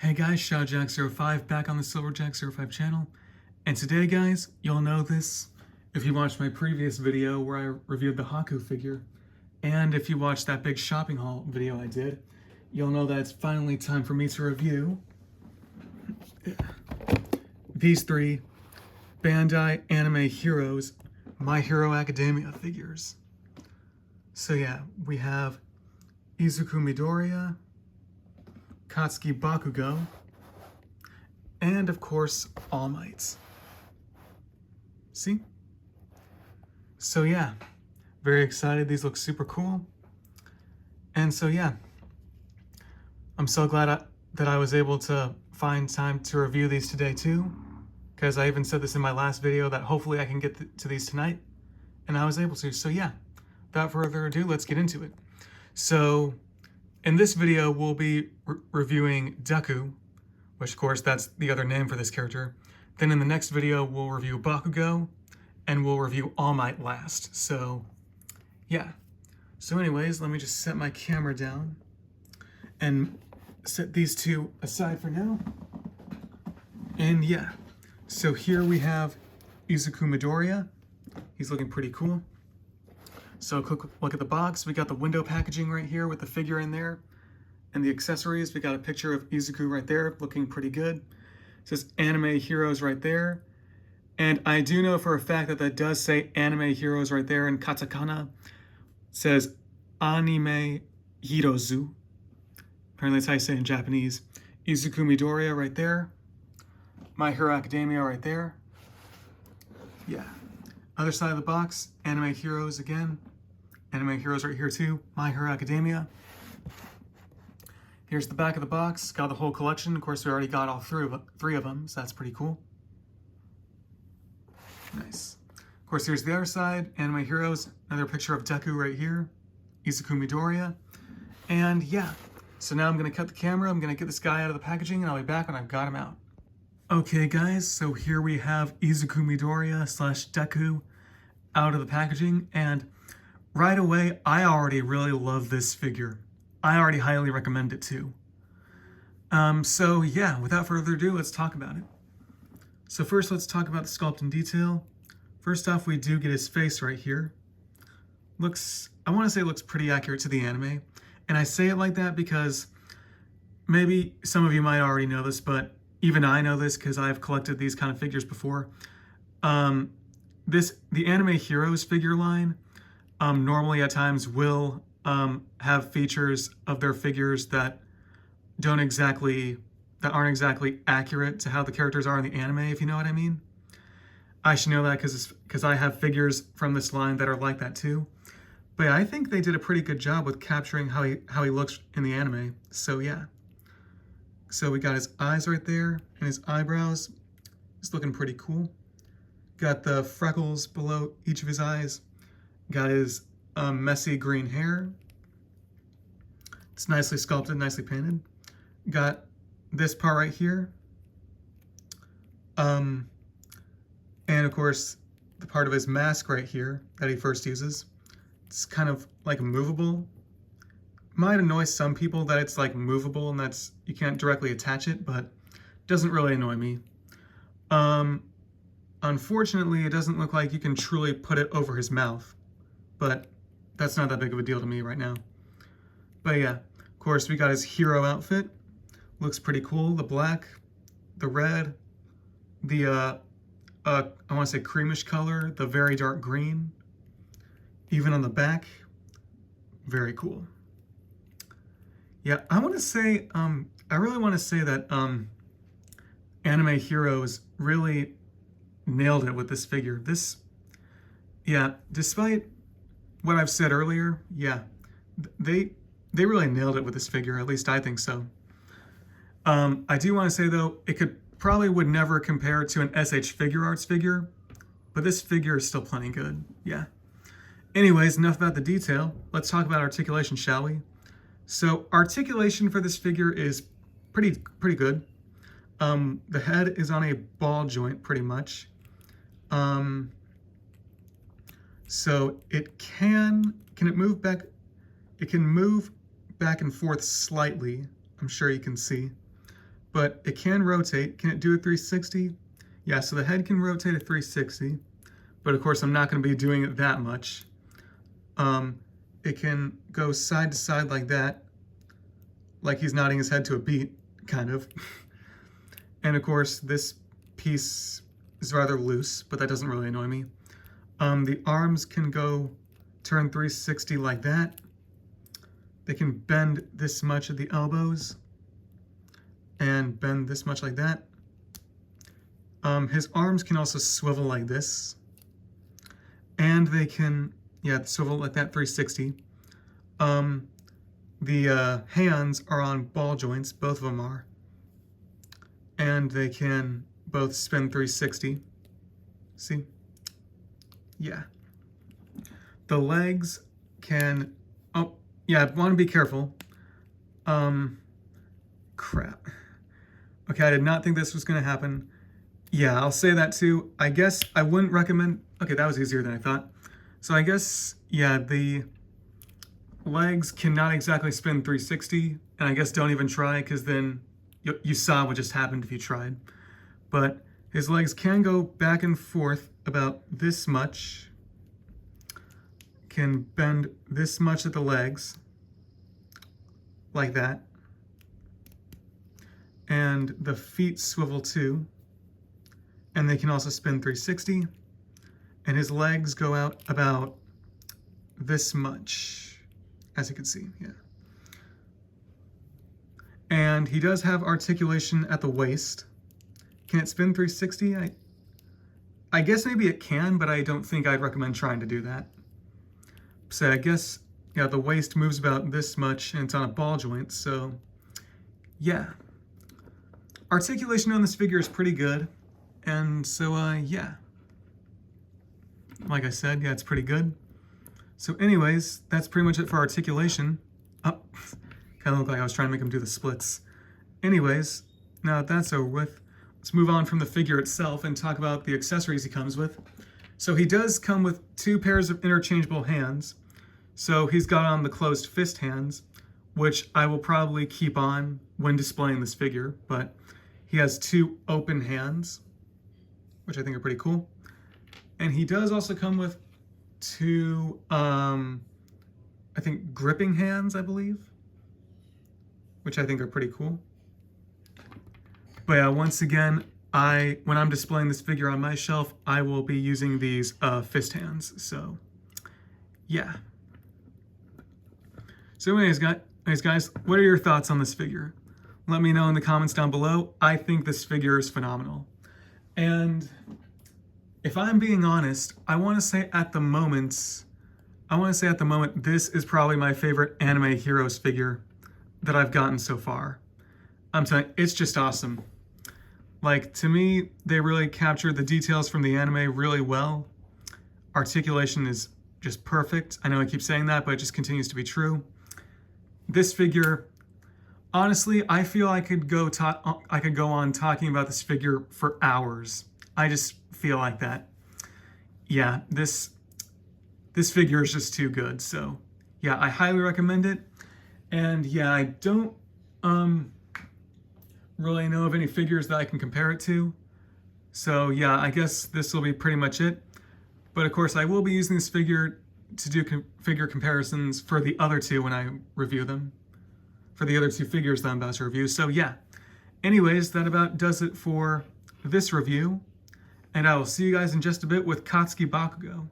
Hey guys, ShadowJack05 back on the SilverJack05 channel. And today guys, you'll know this if you watched my previous video where I reviewed the Haku figure, and if you watched that big shopping haul video I did, you'll know that it's finally time for me to review these three Bandai Anime Heroes My Hero Academia figures. So yeah, we have Izuku Midoriya, Katsuki Bakugo, and of course, All Might. See? So yeah, very excited. These look super cool. And so yeah, I'm so glad that I was able to find time to review these today too, because I even said this in my last video that hopefully I can get to these tonight, and I was able to. So yeah, without further ado, let's get into it. So in this video, we'll be reviewing Deku, which of course that's the other name for this character. Then in the next video, we'll review Bakugo, and we'll review All Might last. So yeah. So anyways, let me just set my camera down and set these two aside for now. And yeah, so here we have Izuku Midoriya. He's looking pretty cool. So quick look at the box. We got the window packaging right here with the figure in there. And the accessories, we got a picture of Izuku right there, looking pretty good. It says Anime Heroes right there. And I do know for a fact that that does say Anime Heroes right there in katakana. It says Anime Hirozu. Apparently that's how you say it in Japanese. Izuku Midoriya right there. My Hero Academia right there. Yeah. Other side of the box, Anime Heroes again. Anime Heroes right here too. My Hero Academia. Here's the back of the box. Got the whole collection. Of course, we already got all three of them, so that's pretty cool. Nice. Of course, here's the other side. Anime Heroes. Another picture of Deku right here. Izuku Midoriya. And yeah. So now I'm going to cut the camera. I'm going to get this guy out of the packaging, and I'll be back when I've got him out. Okay, guys. So here we have Izuku Midoriya / Deku out of the packaging, and right away, I already really love this figure. I already highly recommend it too. So yeah, without further ado, let's talk about it. So first, let's talk about the sculpt in detail. First off, we do get his face right here. I want to say it looks pretty accurate to the anime. And I say it like that because maybe some of you might already know this, but even I know this because I've collected these kind of figures before. The Anime Heroes figure line normally at times will have features of their figures that aren't exactly accurate to how the characters are in the anime, if you know what I mean. I should know that because I have figures from this line that are like that too. But yeah, I think they did a pretty good job with capturing how he looks in the anime. So yeah. So we got his eyes right there and his eyebrows. It's looking pretty cool. Got the freckles below each of his eyes. Got his messy green hair. It's nicely sculpted, nicely painted. Got this part right here. And of course, the part of his mask right here that he first uses. It's kind of like movable. Might annoy some people that it's like movable and you can't directly attach it, but it doesn't really annoy me. Unfortunately, it doesn't look like you can truly put it over his mouth, but that's not that big of a deal to me right now. But yeah, of course, we got his hero outfit. Looks pretty cool. The black, the red, the, I want to say creamish color, the very dark green. Even on the back, very cool. Yeah, I want to say, I really want to say that Anime Heroes really nailed it with this figure. Yeah, despite what I've said earlier, yeah, they really nailed it with this figure. At least I think so. I do want to say though, it would never compare to an SH Figure Arts figure, but this figure is still plenty good. Yeah. Anyways, enough about the detail. Let's talk about articulation, shall we? So articulation for this figure is pretty good. The head is on a ball joint pretty much. So can it move back? It can move back and forth slightly. I'm sure you can see. but it can rotate. Can it do a 360? Yeah, so the head can rotate a 360, but of course I'm not going to be doing it that much. It can go side to side like that, like he's nodding his head to a beat, kind of. And of course, this piece is rather loose, but that doesn't really annoy me. The arms can go turn 360 like that. They can bend this much at the elbows and bend this much like that. His arms can also swivel like this. And they can, yeah, swivel like that 360. The hands are on ball joints, both of them are. And they can both spin 360. See? Yeah. The legs can, oh, yeah, I want to be careful. Crap. Okay, I did not think this was going to happen. Yeah, I'll say that too. I guess I wouldn't recommend, okay, that was easier than I thought. So I guess, yeah, the legs cannot exactly spin 360, and I guess don't even try, because then you saw what just happened if you tried. But his legs can go back and forth about this much, can bend this much at the legs, like that. And the feet swivel too, and they can also spin 360. And his legs go out about this much, as you can see, yeah. And he does have articulation at the waist. Can it spin 360? I guess maybe it can, but I don't think I'd recommend trying to do that. So I guess, yeah, the waist moves about this much, and it's on a ball joint, so yeah. Articulation on this figure is pretty good, and so yeah. Like I said, yeah, it's pretty good. So anyways, that's pretty much it for articulation. Oh, kind of looked like I was trying to make him do the splits. Anyways, now that that's over with, let's move on from the figure itself and talk about the accessories he comes with. So he does come with 2 pairs of interchangeable hands. So he's got on the closed fist hands, which I will probably keep on when displaying this figure, but he has 2 open hands, which I think are pretty cool. And he does also come with 2, I think, gripping hands, I believe, which I think are pretty cool. But yeah, once again, when I'm displaying this figure on my shelf, I will be using these fist hands. So, yeah. So anyways, guys, what are your thoughts on this figure? Let me know in the comments down below. I think this figure is phenomenal. And if I'm being honest, I want to say at the moment, this is probably my favorite anime heroes figure that I've gotten so far. I'm telling you, it's just awesome. Like, to me, they really captured the details from the anime really well. Articulation is just perfect. I know I keep saying that, but it just continues to be true. This figure, honestly, I feel I could go on talking about this figure for hours. I just feel like that. Yeah, this figure is just too good. So yeah, I highly recommend it. And yeah, I don't really know of any figures that I can compare it to. So yeah, I guess this will be pretty much it. But of course, I will be using this figure to do figure comparisons for the other 2 when I review them. For the other 2 figures that I'm about to review. So yeah. Anyways, that about does it for this review. And I will see you guys in just a bit with Katsuki Bakugo.